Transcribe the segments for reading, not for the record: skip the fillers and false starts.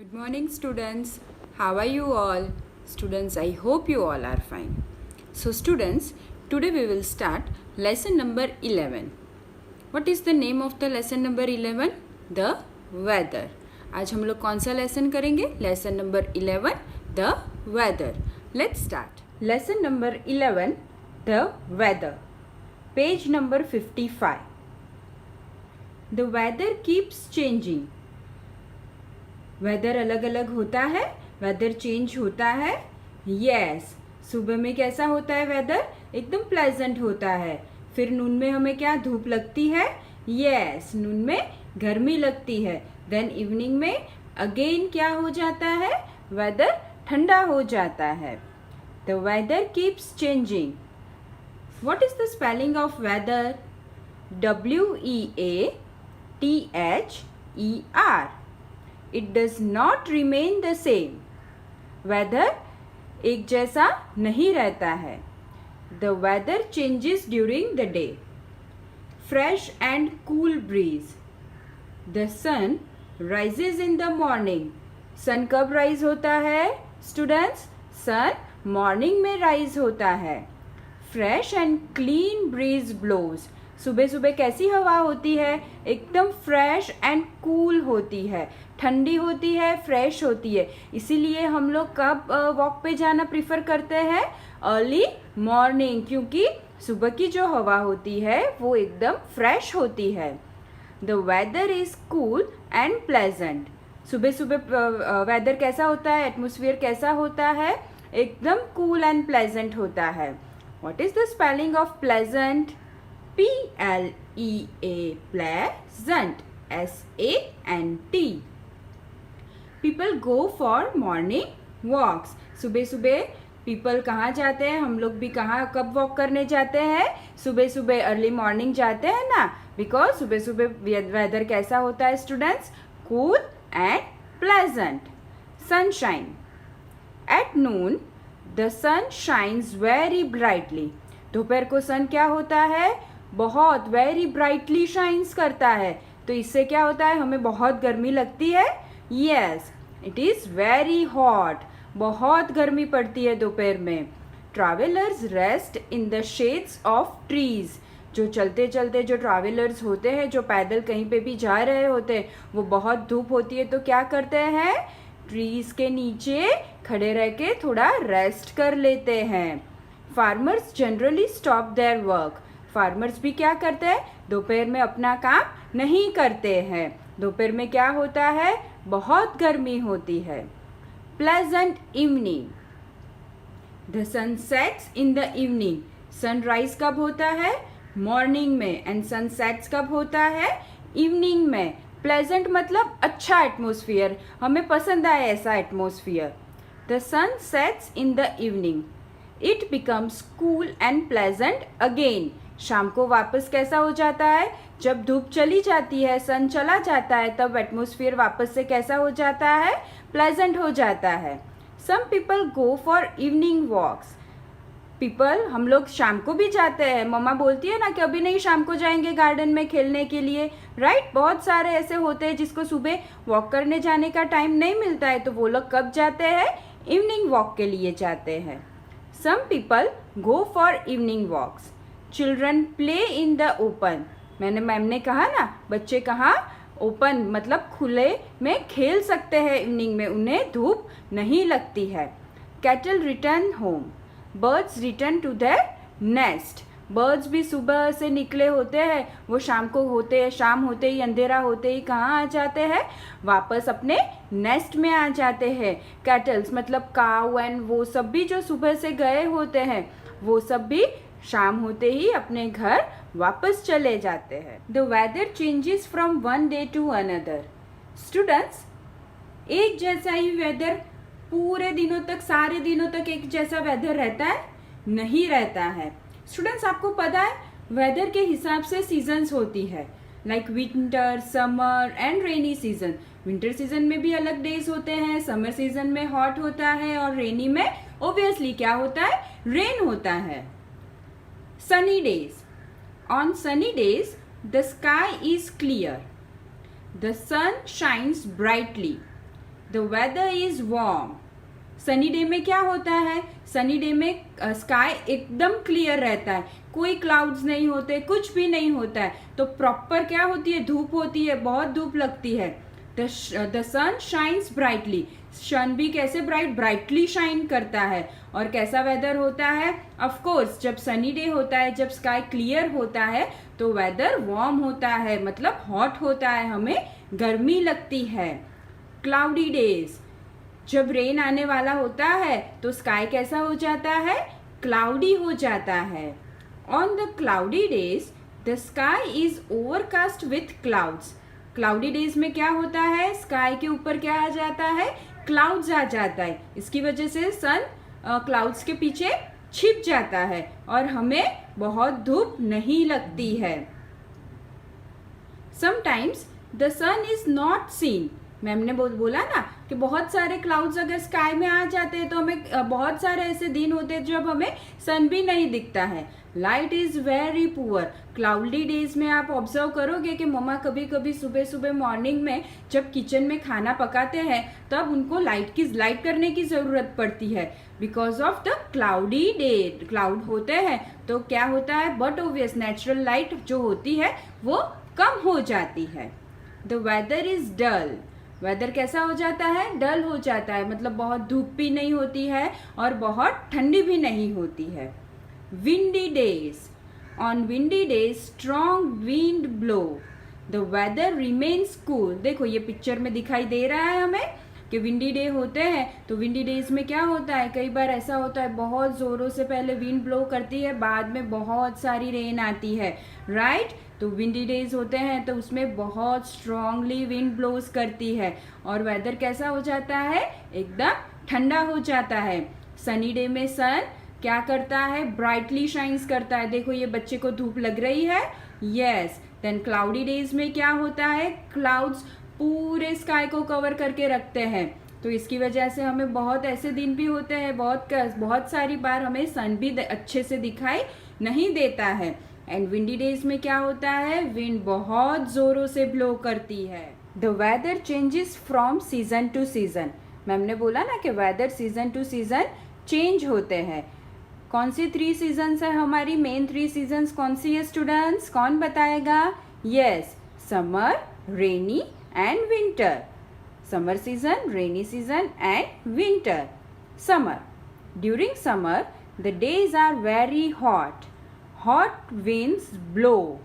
Good morning, students. How are you all? Students, I hope you all are fine. So, students, today we will start lesson number 11. What is the name of the lesson number 11? The weather. आज हम लोग कौन सा lesson करेंगे? Lesson number 11, the weather. Let's start. Lesson number 11, the weather. Page number 55. The weather keeps changing. Weather अलग अलग होता है, वेदर चेंज होता है. यस, सुबह में कैसा होता है वेदर? एकदम प्लेजेंट होता है. फिर नून में हमें क्या धूप लगती है? यस, नून में गर्मी लगती है. देन इवनिंग में अगेन क्या हो जाता है? वेदर ठंडा हो जाता है. The weather keeps changing. What is the spelling of weather? WEATHER. It does not remain the same. Weather एक जैसा नहीं रहता है. The weather changes during the day. Fresh and cool breeze. The sun rises in the morning. Sun कब rise होता है? Students, sun morning में rise होता है. Fresh and clean breeze blows. सुबह सुबह कैसी हवा होती है? एकदम फ्रेश एंड कूल होती है, ठंडी होती है, फ्रेश होती है. इसीलिए हम लोग कब वॉक पे जाना प्रीफर करते हैं? अर्ली मॉर्निंग, क्योंकि सुबह की जो हवा होती है वो एकदम फ्रेश होती है. The weather is cool and pleasant. सुबह सुबह वेदर कैसा होता है? एटमोसफियर कैसा होता है? एकदम कूल एंड प्लेजेंट होता है. What is the spelling of pleasant? PLEA, pleasant. SANT. People go for morning walks. सुबह सुबह पीपल कहाँ जाते हैं? हम लोग भी कहाँ कब वॉक करने जाते हैं? सुबह सुबह अर्ली मॉर्निंग जाते हैं ना, बिकॉज सुबह सुबह वेदर कैसा होता है students? Cool and pleasant. Sunshine. At noon the sun shines very brightly. दोपहर को सन क्या होता है? बहुत वेरी ब्राइटली शाइन्स करता है. तो इससे क्या होता है? हमें बहुत गर्मी लगती है. Yes, it is very hot. बहुत गर्मी पड़ती है दोपहर में. Travellers rest in the shades of trees. जो चलते चलते जो ट्रैवलर्स होते हैं, जो पैदल कहीं पे भी जा रहे होते हैं, वो बहुत धूप होती है तो क्या करते हैं? ट्रीज के नीचे खड़े रह के थोड़ा रेस्ट कर लेते हैं. Farmers generally stop their work. Farmers भी क्या करते हैं? दोपहर में अपना काम नहीं करते हैं. दोपहर में क्या होता है? बहुत गर्मी होती है. Pleasant evening. The sun sets in the evening. Sunrise कब होता है? मॉर्निंग में. एंड सन सेट्स कब होता है? इवनिंग में. प्लेजेंट मतलब अच्छा एटमोसफियर, हमें पसंद आए ऐसा atmosphere. The sun sets in the evening. It becomes cool and pleasant again. शाम को वापस कैसा हो जाता है? जब धूप चली जाती है, सन चला जाता है, तब एटमोसफियर वापस से कैसा हो जाता है? प्लेजेंट हो जाता है. Some people go for evening walks. People, हम लोग शाम को भी जाते हैं. मम्मा बोलती है ना कि अभी नहीं, शाम को जाएंगे गार्डन में खेलने के लिए, राइट? बहुत सारे ऐसे होते हैं जिसको सुबह वॉक करने जाने का टाइम नहीं मिलता है, तो वो लोग कब जाते हैं? इवनिंग वॉक के लिए जाते हैं. Some people go for evening walks. Children play in the open. Ma'am ने कहा ना, बच्चे कहाँ? ओपन मतलब खुले में खेल सकते हैं इवनिंग में, उन्हें धूप नहीं लगती है. Cattle return home. Birds return to their nest. Birds भी सुबह से निकले होते हैं, वो शाम होते ही अंधेरा होते ही कहाँ आ जाते हैं? वापस अपने नेस्ट में आ जाते हैं. कैटल्स मतलब काऊ एंड वो सब भी जो सुबह से गए होते हैं, वो सब भी शाम होते ही अपने घर वापस चले जाते हैं. The weather changes from one day to another. Students, एक जैसा ही वेदर पूरे दिनों तक, सारे दिनों तक एक जैसा वेदर रहता है? नहीं रहता है. स्टूडेंट्स, आपको पता है वेदर के हिसाब से सीजन्स होती है, like winter, summer and rainy season. Winter season में भी अलग डेज होते हैं, समर सीजन में हॉट होता है और रेनी में ऑब्वियसली क्या होता है? रेन होता है. Sunny days. On sunny days the sky is clear. The sun shines brightly. The weather is warm. Sunny day में क्या होता है? सनी डे में स्काई एकदम क्लियर रहता है, कोई क्लाउड्स नहीं होते, कुछ भी नहीं होता है। तो प्रॉपर क्या होती है? धूप होती है, बहुत धूप लगती है। The sun shines brightly. Sun भी कैसे ब्राइटली शाइन करता है। और कैसा वेदर होता है? ऑफ कोर्स जब सनी डे होता है, जब स्काई क्लियर होता है तो वेदर वार्म होता है, मतलब हॉट होता है, हमें गर्मी लगती है। क्लाउडी डेज, जब रेन आने वाला होता है तो स्काई कैसा हो जाता है? क्लाउडी हो जाता है। On the cloudy days the sky is overcast with clouds. Cloudy days में क्या होता है? स्काई के ऊपर क्या आ जाता है? क्लाउड्स आ जाता है। इसकी वजह से सन क्लाउड्स के पीछे छिप जाता है और हमें बहुत धूप नहीं लगती है। Sometimes the sun is not seen. Ma'am ने बोला ना कि बहुत सारे क्लाउड्स अगर स्काई में आ जाते हैं तो हमें बहुत सारे ऐसे दिन होते हैं जब हमें सन भी नहीं दिखता है। Light is very poor. Cloudy days में आप ऑब्जर्व करोगे कि मम्मा कभी कभी सुबह सुबह मॉर्निंग में जब किचन में खाना पकाते हैं तब उनको लाइट करने की जरूरत पड़ती है, because of the cloudy day. Cloud होते हैं तो क्या होता है? बट ऑब्वियस नेचुरल लाइट जो होती है वो कम हो जाती है। The weather is dull. Weather कैसा हो जाता है? डल हो जाता है, मतलब बहुत धूप भी नहीं होती है और बहुत ठंडी भी नहीं होती है। Windy days. On windy days strong wind blow, the weather remains cool. देखो ये पिक्चर में दिखाई दे रहा है हमें कि विंडी डे होते हैं। तो विंडी डेज में क्या होता है? कई बार ऐसा होता है बहुत जोरों से पहले विंड ब्लो करती है, बाद में बहुत सारी रेन आती है, राइट? तो विंडी डेज होते हैं तो उसमें बहुत स्ट्रांगली विंड ब्लोज करती है और वेदर कैसा हो जाता है? एकदम ठंडा हो जाता है। सनी डे में सन क्या करता है? ब्राइटली शाइन्स करता है। देखो ये बच्चे को धूप लग रही है, यस। देन क्लाउडी डेज में क्या होता है? क्लाउड्स पूरे स्काई को कवर करके रखते हैं, तो इसकी वजह से हमें बहुत ऐसे दिन भी होते हैं, बहुत सारी बार हमें सन भी अच्छे से दिखाई नहीं देता है। एंड विंडी डेज में क्या होता है? विंड बहुत जोरों से ब्लो करती है। The weather changes from season to season. Ma'am ने बोला ना कि weather season to season change होते हैं। कौन सी 3 सीजन्स है हमारी? मेन 3 सीजन्स कौन सी है स्टूडेंट्स? कौन बताएगा? Yes, summer, rainy and winter. Summer season, rainy season and winter. Summer, during summer the days are very hot, hot winds blow.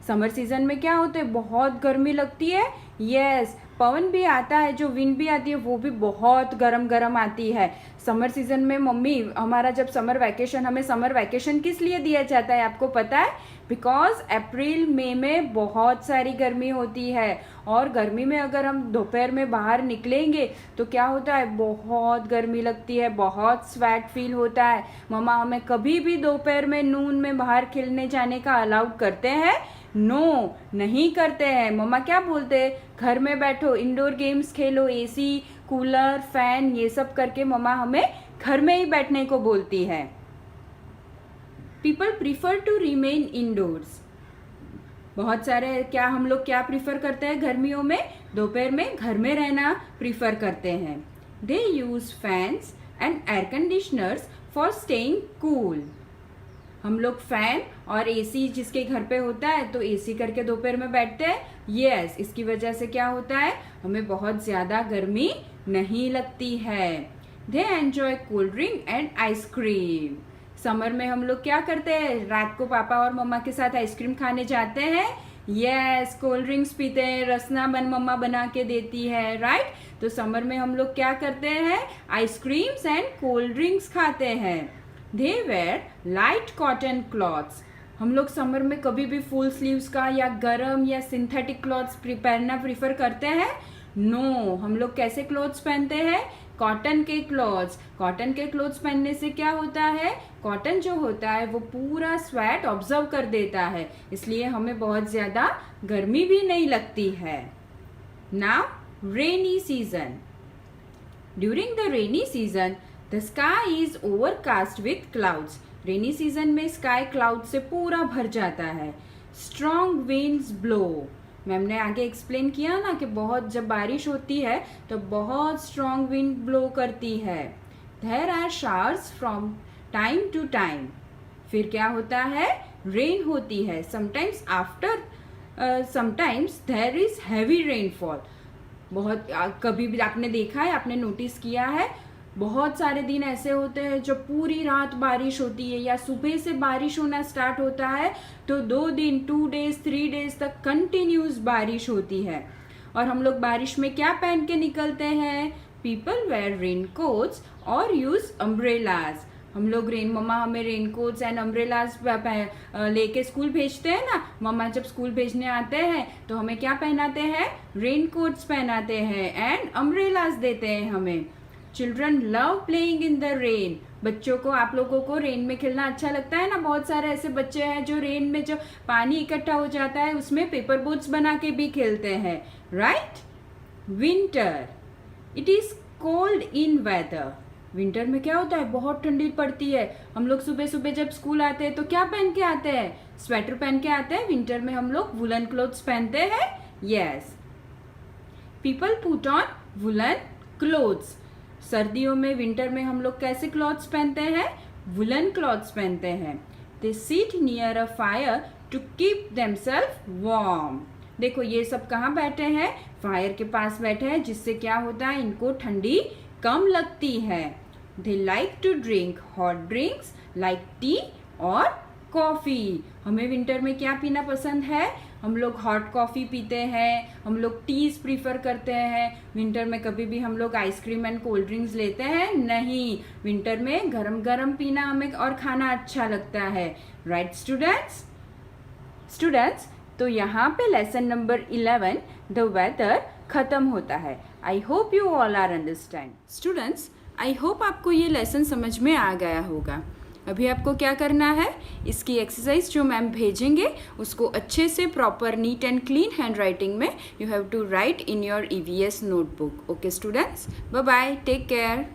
Summer season में क्या होता है? बहुत गर्मी लगती है, यस। पवन भी आता है, जो विंड भी आती है वो भी बहुत गरम आती है। समर सीजन में मम्मी हमारा जब समर वैकेशन, हमें समर वैकेशन किस लिए दिया जाता है आपको पता है? बिकॉज अप्रैल मई में बहुत सारी गर्मी होती है और गर्मी में अगर हम दोपहर में बाहर निकलेंगे तो क्या होता है? बहुत गर्मी लगती है, बहुत स्वेट फील होता है। मम्मा हमें कभी भी दोपहर में नून में बाहर खेलने जाने का अलाउड करते हैं? नो, नहीं करते हैं। मम्मा क्या बोलते हैं? घर में बैठो, इंडोर गेम्स खेलो, एसी, कूलर, फैन, ये सब करके मम्मा हमें घर में ही बैठने को बोलती है। People prefer to remain indoors. बहुत सारे हम लोग क्या प्रीफर करते हैं गर्मियों में? दोपहर में घर में रहना प्रीफर करते हैं। They use fans and air conditioners for staying cool. हम लोग फैन और एसी जिसके घर पे होता है तो एसी करके दोपहर में बैठते हैं, यस। इसकी वजह से क्या होता है? हमें बहुत ज्यादा गर्मी नहीं लगती है। They enjoy cold drink and ice cream. Summer में हम लोग क्या करते हैं? रात को पापा और मम्मा के साथ आइसक्रीम खाने जाते हैं, यस। कोल्ड ड्रिंक्स पीते हैं, रसना मम्मा बना के देती है, राइट? तो समर में हम लोग क्या करते हैं? आइसक्रीम्स एंड कोल्ड ड्रिंक्स खाते हैं। दे वेयर लाइट कॉटन क्लॉथ्स। हम लोग समर में कभी भी फुल स्लीव्स का या गरम या सिंथेटिक क्लॉथ्स पहनना प्रीफर करते हैं? नो, हम लोग कैसे क्लॉथ्स पहनते हैं? कॉटन के क्लॉथ्स। कॉटन के क्लॉथ्स पहनने से क्या होता है? कॉटन जो होता है वो पूरा स्वेट ऑब्जर्व कर देता है, इसलिए हमें बहुत ज्यादा गर्मी भी नहीं लगती है। Now rainy season. During the rainy season the sky is overcast with clouds. Rainy season में स्काई क्लाउड से पूरा भर जाता है। स्ट्रॉन्ग विंड्स ब्लो, मैम ने आगे एक्सप्लेन किया ना कि बहुत जब बारिश होती है तो बहुत स्ट्रॉन्ग विंड ब्लो करती है. There are showers from time to time. फिर क्या होता है? रेन होती है. Sometimes there is heavy rainfall. बहुत कभी भी आपने देखा है, आपने नोटिस किया है, बहुत सारे दिन ऐसे होते हैं जब पूरी रात बारिश होती है या सुबह से बारिश होना स्टार्ट होता है तो 2 दिन 2 डेज 3 डेज तक कंटिन्यूस बारिश होती है. और हम लोग बारिश में क्या पहन के निकलते हैं? पीपल वेयर रेन कोट्स और यूज अम्ब्रेलाज. हम लोग मम्मा हमें रेन कोट्स एंड अम्ब्रेलाज लेके स्कूल भेजते हैं ना. मम्मा जब स्कूल भेजने आते हैं तो हमें क्या पहनाते हैं? रेन कोट्स पहनाते हैं एंड अम्ब्रेलाज देते हैं हमें. Children love playing in the rain. बच्चों को, आप लोगों को रेन में खेलना अच्छा लगता है ना. बहुत सारे ऐसे बच्चे हैं जो रेन में जो पानी इकट्ठा हो जाता है उसमें पेपर बोट्स बना के भी खेलते हैं, right. Winter, it is cold in weather. Winter में क्या होता है? बहुत ठंडी पड़ती है. हम लोग सुबह सुबह जब स्कूल आते हैं तो क्या पहन के आते हैं? स्वेटर पहन के आते हैं. विंटर में हम लोग वुलन क्लोथ्स पहनते हैं. Yes, people put on woollen clothes. सर्दियों में, विंटर में हम लोग कैसे क्लॉथ्स पहनते हैं? वुलन क्लॉथ्स पहनते हैं. They sit near a fire to keep themself warm. देखो ये सब कहाँ बैठे हैं? फायर के पास बैठे हैं, जिससे क्या होता है? इनको ठंडी कम लगती है. They like to drink hot drinks like tea और कॉफ़ी. हमें विंटर में क्या पीना पसंद है? हम लोग हॉट कॉफ़ी पीते हैं, हम लोग टीज प्रीफर करते हैं. विंटर में कभी भी हम लोग आइसक्रीम एंड कोल्ड ड्रिंक्स लेते हैं नहीं. विंटर में गरम गरम पीना हमें और खाना अच्छा लगता है, राइट स्टूडेंट्स. तो यहाँ पे लेसन नंबर 11 द वेदर खत्म होता है. I hope you all are understand. Students, I hope आपको ये लेसन समझ में आ गया होगा. अभी आपको क्या करना है? इसकी एक्सरसाइज जो मैम भेजेंगे उसको अच्छे से proper neat and clean hand writing में you have to write in your EVS notebook. Okay students, bye bye, take care.